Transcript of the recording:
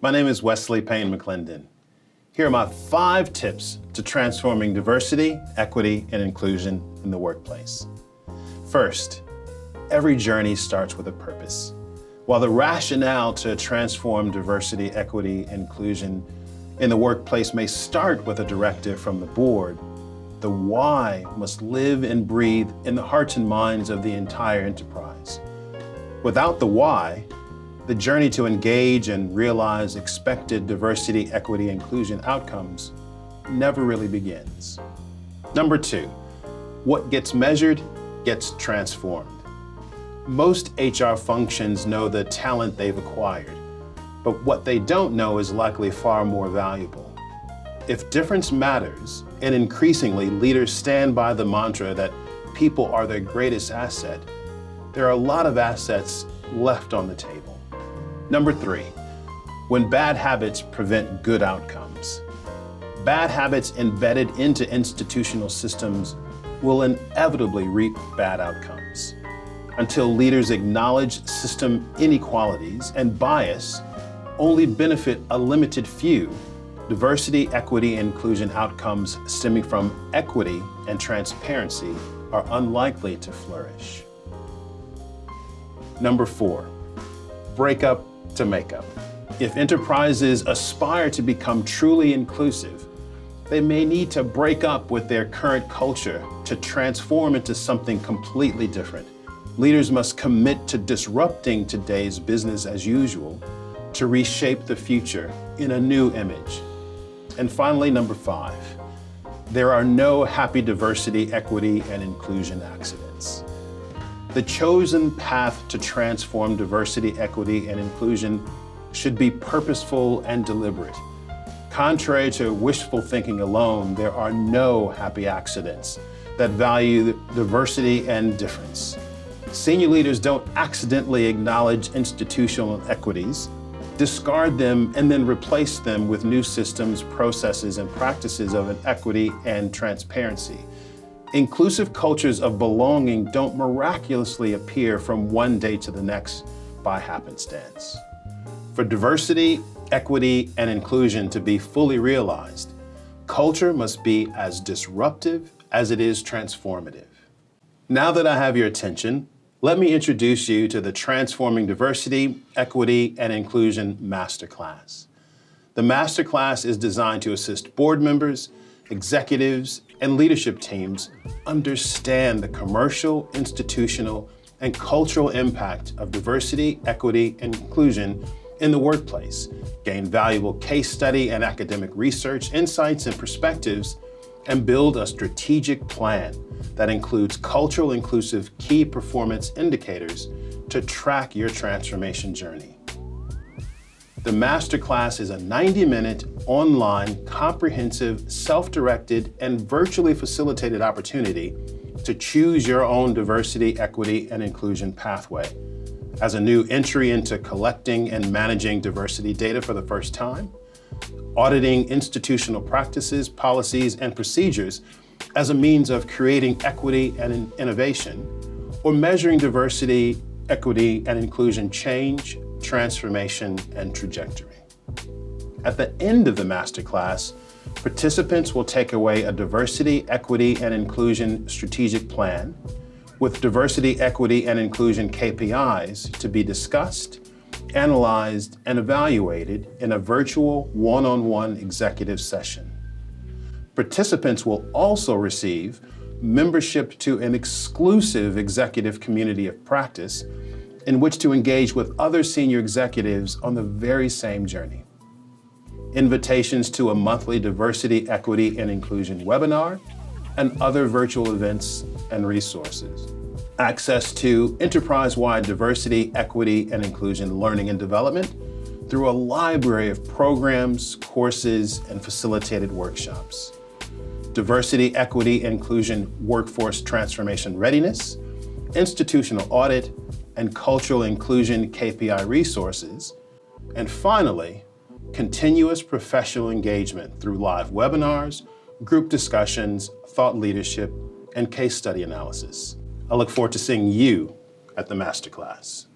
My name is Wesley Payne McClendon. Here are my 5 tips to transforming diversity, equity, and inclusion in the workplace. First, every journey starts with a purpose. While the rationale to transform diversity, equity, and inclusion in the workplace may start with a directive from the board, the why must live and breathe in the hearts and minds of the entire enterprise. Without the why, the journey to engage and realize expected diversity, equity, inclusion outcomes never really begins. Number 2, what gets measured gets transformed. Most HR functions know the talent they've acquired, but what they don't know is likely far more valuable. If difference matters, and increasingly leaders stand by the mantra that people are their greatest asset, there are a lot of assets left on the table. Number 3, when bad habits prevent good outcomes. Bad habits embedded into institutional systems will inevitably reap bad outcomes. Until leaders acknowledge system inequalities and bias only benefit a limited few, diversity, equity, and inclusion outcomes stemming from equity and transparency are unlikely to flourish. Number 4, break up to make up. If enterprises aspire to become truly inclusive, they may need to break up with their current culture to transform into something completely different. Leaders must commit to disrupting today's business as usual to reshape the future in a new image. And finally, number 5, there are no happy diversity, equity, and inclusion accidents. The chosen path to transform diversity, equity, and inclusion should be purposeful and deliberate. Contrary to wishful thinking alone, there are no happy accidents that value diversity and difference. Senior leaders don't accidentally acknowledge institutional inequities, discard them, and then replace them with new systems, processes, and practices of equity and transparency. Inclusive cultures of belonging don't miraculously appear from one day to the next by happenstance. For diversity, equity, and inclusion to be fully realized, culture must be as disruptive as it is transformative. Now that I have your attention, let me introduce you to the Transforming Diversity, Equity, and Inclusion Masterclass. The Masterclass is designed to assist board members, executives, and leadership teams understand the commercial, institutional, and cultural impact of diversity, equity, and inclusion in the workplace, gain valuable case study and academic research, insights, and perspectives, and build a strategic plan that includes cultural inclusive key performance indicators to track your transformation journey. The Masterclass is a 90-minute, online, comprehensive, self-directed, and virtually facilitated opportunity to choose your own diversity, equity, and inclusion pathway. As a new entry into collecting and managing diversity data for the first time, auditing institutional practices, policies, and procedures as a means of creating equity and innovation, or measuring diversity, equity, and inclusion change, transformation, and trajectory. At the end of the masterclass, participants will take away a diversity, equity, and inclusion strategic plan with diversity, equity, and inclusion KPIs to be discussed, analyzed, and evaluated in a virtual one-on-one executive session. Participants will also receive membership to an exclusive executive community of practice in which to engage with other senior executives on the very same journey. Invitations to a monthly diversity, equity, and inclusion webinar, and other virtual events and resources. Access to enterprise-wide diversity, equity, and inclusion learning and development through a library of programs, courses, and facilitated workshops. Diversity, equity, inclusion workforce transformation readiness, institutional audit, and cultural inclusion KPI resources. And finally, continuous professional engagement through live webinars, group discussions, thought leadership, and case study analysis. I look forward to seeing you at the Masterclass.